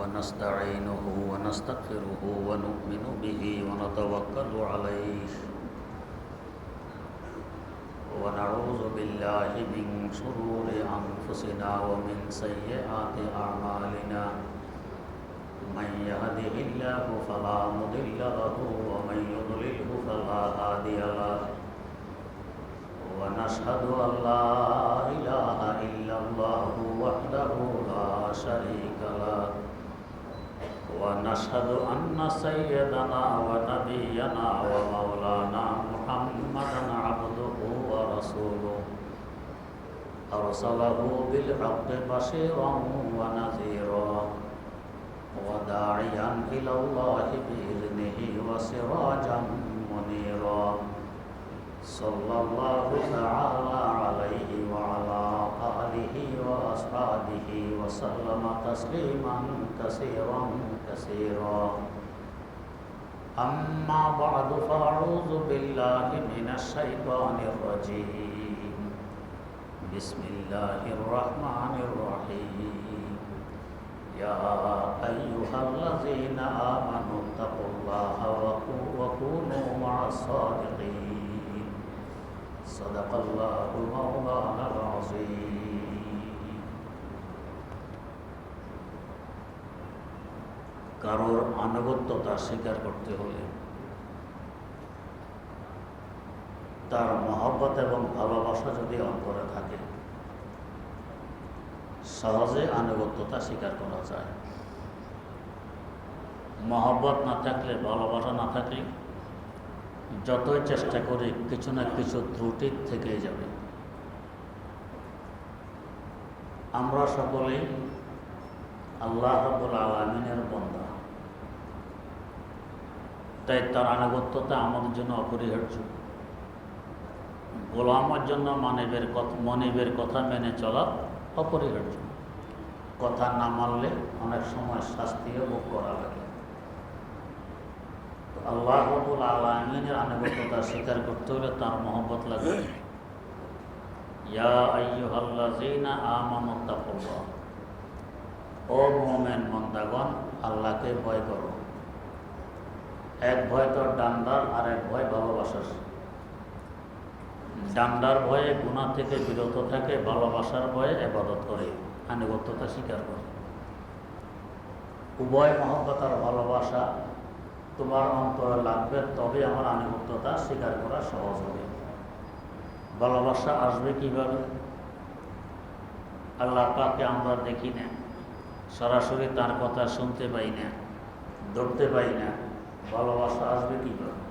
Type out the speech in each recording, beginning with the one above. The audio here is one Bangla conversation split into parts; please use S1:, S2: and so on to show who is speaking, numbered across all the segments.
S1: ونستعينه ونستغفره ونؤمن به ونتوكل عليه ونعوذ بالله من شرور أنفسنا ومن سيئات أعمالنا من يهده الله فلا مضل له ومن يضلله فلا هادي له ونشهد أن لا إله إلا الله وحده لا شريك له ونشهد أن سيدنا ونبينا ومولانا محمدا عبده ورسوله أرسله بالحق بشيرا ونذيرا وداعيا إلى الله بإذنه وسراجا منيرا صلى الله تعالى عليه وعلى آله وأصحابه وسلم تسليما كثيرا كثيرا أما بعد فأعوذ بالله من الشيطان الرجيم بسم الله الرحمن الرحيم يا أيها الذين آمنوا اتقوا الله وكونوا مع الصادقين صدق الله مولانا العظيم কারোর আনুগত্যতা স্বীকার করতে হলে তার মহব্বত এবং ভালোবাসা যদি অন্তরে থাকে সহজে আনুগত্যতা স্বীকার করা যায়। মহব্বত না থাকলে, ভালোবাসা না থাকলে যতই চেষ্টা করি কিছু না কিছু ত্রুটি থেকেই যাবে। আমরা সকলেই আল্লাহ রাব্বুল আলামিনের বান্দা, তাই তার আনুগত্যতা আমাদের জন্য অপরিহার্য। গোলামের জন্য মনিবের কথা মেনে চলা অপরিহার্য। কথা না মানলে অনেক সময় শাস্তিও ভোগ করা লাগে। আল্লাহ রাব্বুল আলামিনের আনুগত্যতা স্বীকার করতে হলে তার মহব্বত লাগে। ইয়া আইয়ুহাল্লাযীনা আমানুত্তাকুল্লাহ, ও মুমিন বান্দাগণ, আল্লাহকে ভয় করো। এক ভয় তো ডান্ডার, আর এক ভয় ভালোবাসার। ডান্ডার ভয়ে গুনাহ থেকে বিরত থাকে, ভালোবাসার ভয়ে ইবাদত করে, আনুগত্যতা স্বীকার করে। উভয় মহব্বত আর ভালোবাসা তোমার অন্তরে লাগবে, তবে আমার আনুগত্যতা স্বীকার করা সহজ হবে। ভালোবাসা আসবে কিভাবে? আল্লাহ পাককে আমরা দেখি না, সরাসরি তার কথা শুনতে পাই না, ধরতে পাই না, ভালোবাসা আসবে কিভাবে?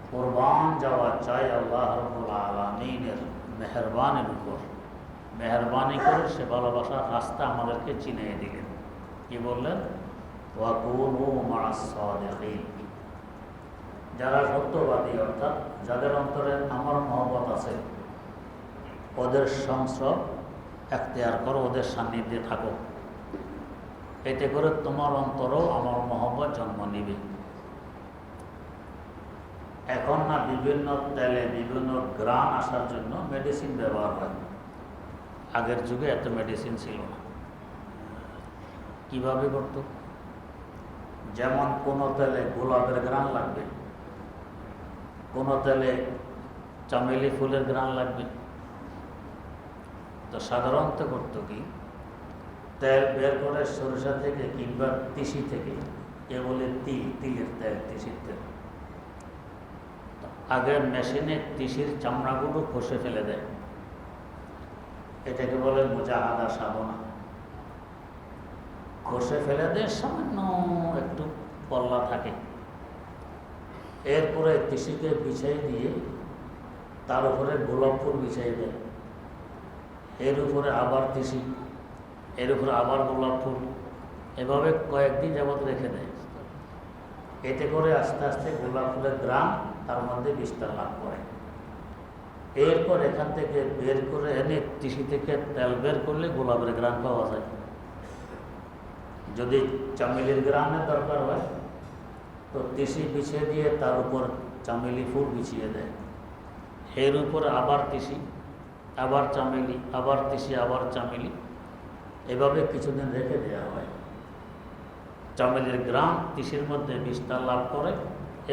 S1: কুরবান যাওয়া চাই আল্লাহ রাব্বুল আলামিনের মেহেরবানির উপর। মেহেরবানি করে সে ভালোবাসার রাস্তা আমাদেরকে চিনিয়ে দিলেন। কি বললেন? ওয়াকুনু মা'আস সাদিকিন, যারা সত্যবাদী, অর্থাৎ যাদের অন্তরে আমার মহব্বত আছে, ওদের সংস্রব এখতিয়ার করো, ওদের সান্নিধ্যে থাকো। এতে করে তোমার অন্তরও আমার মহব্বত জন্ম নিবে। এখন না বিভিন্ন তেলে বিভিন্ন গ্রান আসার জন্য মেডিসিন ব্যবহার হয়। আগের যুগে এত মেডিসিন ছিল না। কিভাবে করতো? যেমন কোনো তেলে গোলাপের গ্রান লাগবে, কোনো তেলে চামেলি ফুলের গ্রান লাগবে। তো সাধারণত করতো কি, তেল বের করে সরিষা থেকে কিংবা তিসি থেকে, এ বলে তিলের তেল, তিসির তেল। আগে মেশিনে তিসির চামড়াগুলো খসে ফেলে দেয়, এটাকে বলে মুজাহাদা সাধনা। খসে ফেলে দেয়, সামান্য একটু পল্লা থাকে। এরপরে তিসিকে বিছাই দিয়ে তার উপরে গোলাপ ফুল বিছাই দেয়, এর উপরে আবার তিসি, এর উপরে আবার গোলাপ ফুল, এভাবে কয়েকদিন যাবৎ রেখে দেয়। এতে করে আস্তে আস্তে গোলাপ ফুলের গ্রাম তার মধ্যে বিস্তার লাভ করে। এরপর এখান থেকে বের করে এনে তিসি থেকে তেল বের করলে গোলাপের গ্রাম পাওয়া যায়। যদি চামেলির গ্রামের দরকার হয় তো তিসি বিছিয়ে দিয়ে তার উপর চামেলি ফুল বিছিয়ে দেয়, এর উপরে আবার তিসি, আবার চামেলি, আবার তিসি, আবার চামেলি, এভাবে কিছুদিন রেখে দেওয়া হয়। চামেলির গ্রাম তিসির মধ্যে বিস্তার লাভ করে।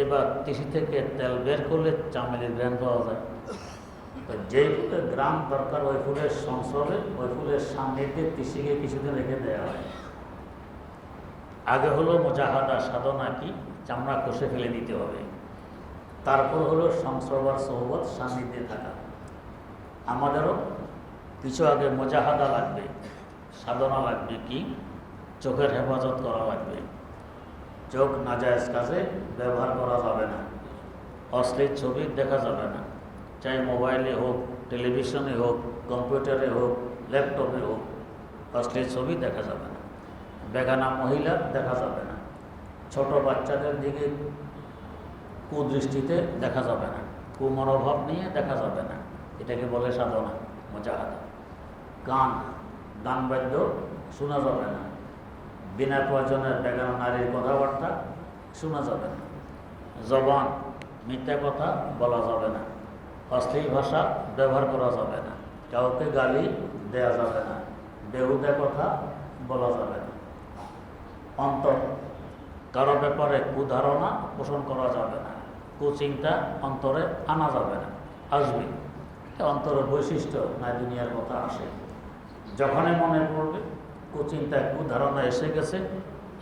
S1: এবার তিসি থেকে তেল বের করলে চামেলির গ্রাম পাওয়া যায়। তো যেই ফুলের গ্রাম দরকার ওই ফুলের সংসর্গে, ওই ফুলের সান্নিধ্যে তিসিকে কিছুদিন রেখে দেওয়া হয়। আগে হলো মুজাহাদা, সাধনা কি, চামড়া কষে ফেলে দিতে হবে। তারপর হলো সংসর্গ, সোহবত, সান্নিধ্যে থাকা। আমাদেরও কিছু আগে মুজাহাদা লাগবে, সাধনা লাগবে কি, চোখের হেফাজত করা লাগবে। চোখ নাজায়েজ কাজে ব্যবহার করা যাবে না, অশ্লীল ছবি দেখা যাবে না, চাই মোবাইলে হোক, টেলিভিশনে হোক, কম্পিউটারে হোক, ল্যাপটপে হোক, অশ্লীল ছবি দেখা যাবে না। বেগানা মহিলা দেখা যাবে না, ছোট বাচ্চাদের দিকে কুদৃষ্টিতে দেখা যাবে না, কুমনোভাব নিয়ে দেখা যাবে না। এটাকে বলে সাধনা, মুজাহাদা। গান বাদ্য শোনা যাবে না, বিনা প্রয়োজনের বেগানা নারীর কথাবার্তা শোনা যাবে না। জবান, মিথ্যা কথা বলা যাবে না, অশ্লীল ভাষা ব্যবহার করা যাবে না, কাউকে গালি দেয়া যাবে না, বেহুদা কথা বলা যাবে না। অন্তর, কারো ব্যাপারে কুধারণা পোষণ করা যাবে না, কুচিন্তা অন্তরে আনা যাবে না। আসবে, এটা অন্তরের বৈশিষ্ট্য, না দুনিয়ার কথা আসে। যখনই মনে পড়বে কুচিন্তায় কুধারণা এসে গেছে,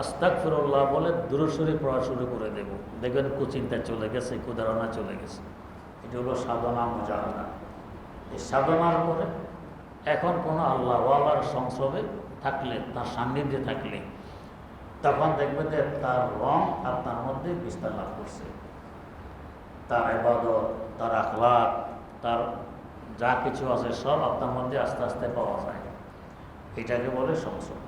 S1: আস্তাগফিরুল্লাহ বলে দুরূদ শরীফ পড়া শুরু করে দেব, দেখবেন কুচিন্তা চলে গেছে, কুধারণা চলে গেছে। এটা হলো সাধনা, মুজাহাদা। এই সাধনার পরে এখন কোনো আল্লাহওয়ালার সংসর্গে থাকলে, তার সান্নিধ্যে থাকলে, তখন দেখবেন যে তার রং আপনার মধ্যে বিস্তার লাভ করছে। তার ইবাদত, তার আখলাক, তার যা কিছু আছে সব আপনার মধ্যে আস্তে আস্তে পাওয়া যায়। এটাকে বলে সংসদ।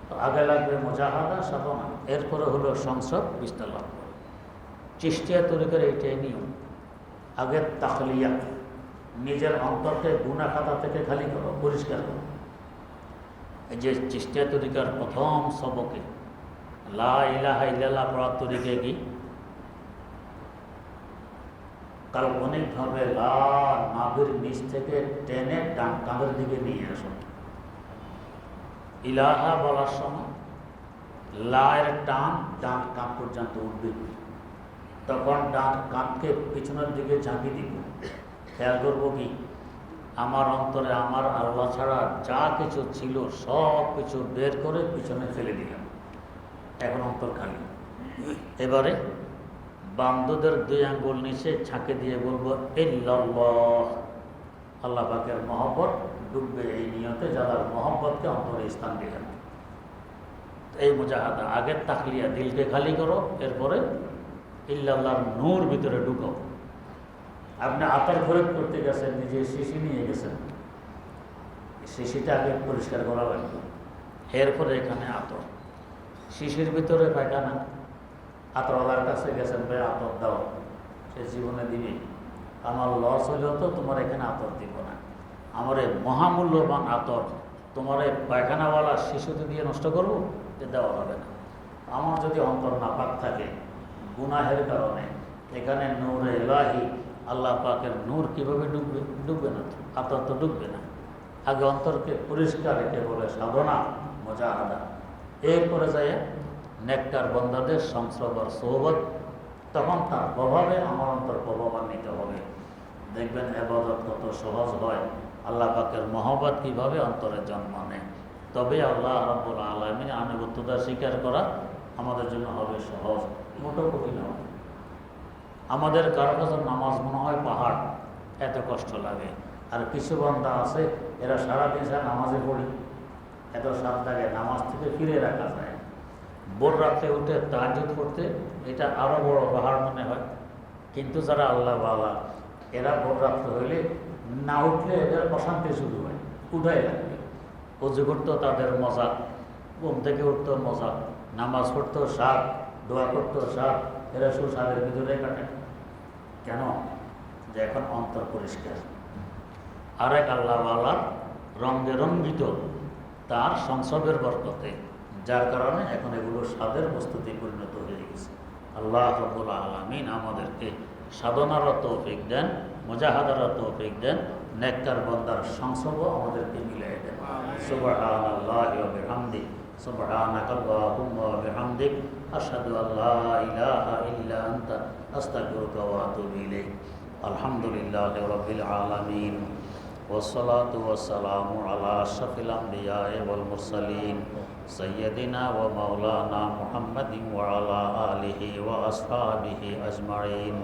S1: তো আগে লাগবে মুজাহাদা, সাধনা, এরপরে হলো সংসদ বিস্তার লাভ করে। চিশতিয়া তরিকার এইটাই নিয়ম। আগে তাখলিয়া, নিজের অন্তরকে গুনাহ খাতা থেকে খালি করো, পরিষ্কার করো। এই যে চিশতিয়া তরিকার প্রথম সবকে লা ইলাহা ইল্লাল্লাহ পড়ার তরিকা কি, কাল্পনিকভাবে লা নাভির নিচ থেকে টেনে ডান কাঁধের দিকে নিয়ে আসো। ইলাহা বলার সময় লায়ের টান ডান কাঁধ পর্যন্ত উঠবে, তখন ডান কাঁধকে পিছনের দিকে ঝাঁকি দিব। খেয়াল করবো কি, আমার অন্তরে আমার আল্লাহ ছাড়া যা কিছু ছিল সব কিছু বের করে পিছনে ফেলে দিলাম, এখন অন্তর খালি। এবারে বামদুদের 2 আঙ্গুল নিচে ঝাঁকে দিয়ে বলবো ইল্লাল্লাহ, আল্লাহ পাকের মহব্বত ডুববে এই নিয়তে, যারা মহব্বতকে অন্তরে স্থান দিলেন। এই মুজাহাদা, আগের তাকলিয়া, দিলকে খালি করো, এরপরে ইল্লাল্লাহর নূর ভিতরে ঢুকো। আপনি আতর খরিদ করতে গেছেন, নিজে শিশি নিয়ে গেছেন, শিশিটা আগে পরিষ্কার করা লাগবে, এরপরে এখানে আতর। শিশির ভিতরে পায়খানা, আতরওয়ালার কাছে গেছেন, ভাই আতর দাও, সে জীবনে দিবে। আমার লস হইলেও তো তোমার এখানে আতর দিব না, আমার এই মহামূল্যবান আতর তোমার এই পায়খানাওয়ালা শিশুতে দিয়ে নষ্ট করবো, যে দেওয়া হবে না। আমার যদি অন্তর নাপাক থাকে গুনাহের কারণে, এখানে নূরে ইলাহি, আল্লাহ পাকের নূর কীভাবে ডুববে? ডুববে না, আতর তো ডুববে না। আগে অন্তরকে পরিষ্কার রেখে বলে সাধনা, মুজাহাদা। এরপরে যায় নেককার বন্দাদের সংসর্গ, সোহবত, তখন তার প্রভাবে আমার অন্তর প্রভাবান্বিত হবে। দেখবেন ইবাদত কত সহজ হয়, আল্লাহ পাকের মহব্বত কীভাবে অন্তরে জন্ম নেয়। তবে আল্লাহ রাব্বুল আলামিন আনুগত্যতা স্বীকার করা আমাদের জন্য হবে সহজ, মোটো কঠিন হবে। আমাদের কারো কাছে নামাজ মনে হয় পাহাড়, এত কষ্ট লাগে। আর কিছু বান্দা আছে, এরা সারাদিন নামাজে পড়ি, এত সাত লাগে, নামাজ থেকে ফিরে রাখা যায়। ভোর রাত্রে উঠে তাহাজ্জুদ করতে, এটা আরও বড় পাহাড় মনে হয়। কিন্তু যারা আল্লাহ ওয়ালা, এরা ভোর রাত্রে হইলে না উঠলে এদের অশান্তি শুরু হয়, উঠাই লাগবে। অজু করতো তাদের মজা, ঘুম থেকে উঠতো মজা, নামাজ পড়তো সাত, দোয়া করতো সাত, এরা সুস্বাদের ভিতরে কাটে। কেন? যে এখন অন্তর পরিষ্কার। আরেক আল্লাহওয়ালার রঙে রঙ্গিত তার সংসবের বরকতে, যার কারণে এখন এগুলো স্বাদের বস্তুতে পরিণত হয়ে গেছে। আল্লাহ রাব্বুল আলামিন আমাদেরকে সাধনারও তৌফিক দেন, মুজাহাদারও তৌফিক দেন, নেককার বান্দার সংসর্গ আমাদেরকে মিলিয়ে দেন। সুবহানাল্লাহি ওয়া বিহামদিহি, সুবহানাকা আল্লাহুম্মা ওয়া বিহামদিক আশহাদু আল্লা ইলাহা ইল্লা আনতা আস্তাগফিরুকা ওয়া আতুবু ইলাইক। আলহামদুলিল্লাহি রাব্বিল আলামিন والصلاة والسلام على أشرف الأنبياء والمرسلين سيدنا ومولانا محمد وعلى آله وأصحابه أجمعين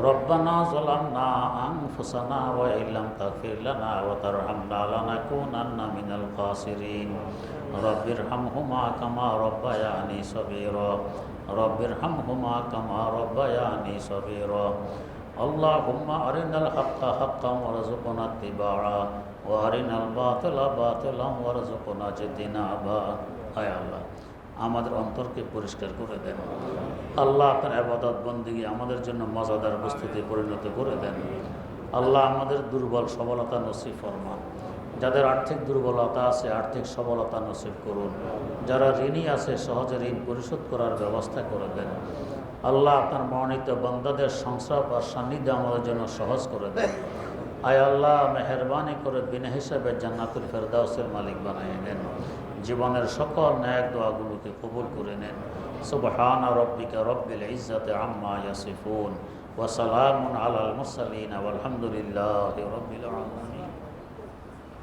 S1: ربنا ظلمنا أنفسنا وإن لم تغفر لنا وترحمنا لنكونن من الخاسرين رب ارحمهما كما ربياني صغيرا رب ارحمهما كما ربياني صغيرا اللهم أرنا الحق حقا وارزقنا اتباعه وأرنا الباطل باطلا وارزقنا اجتنابه হায় আল্লাহ আমাদের অন্তরকে পরিষ্কার করে দেন আল্লাহ আপনার ইবাদত বন্দেগী আমাদের জন্য মজাদার বস্তুতে পরিণত করে দেন আল্লাহ আমাদের দুর্বল সবলতা নসিব ফরমান যাদের আর্থিক দুর্বলতা আছে আর্থিক সবলতা নসিব করুন যারা ঋণী আছে সহজে ঋণ পরিশোধ করার ব্যবস্থা করে দেন আল্লাহ আপনার মনোনীত বান্দাদের সংসার আর সান্নিধ্য আমাদের জন্য সহজ করে দেন আয় আল্লাহ মেহেরবানি করে বিনা হিসাবে জান্নাতুল ফেরদাউসের মালিক বানিয়ে নেন জীবনের সকল ন্যাক দোয়াগুলোকে কবুল করে নেন সুবহানা রাব্বিকা রাব্বিল ইজ্জাতি আম্মা ইয়াসিফুন ওয়া সালামুন আলাল মুরসালিন ওয়াল হামদুলিল্লাহি রাব্বিল আলামিন।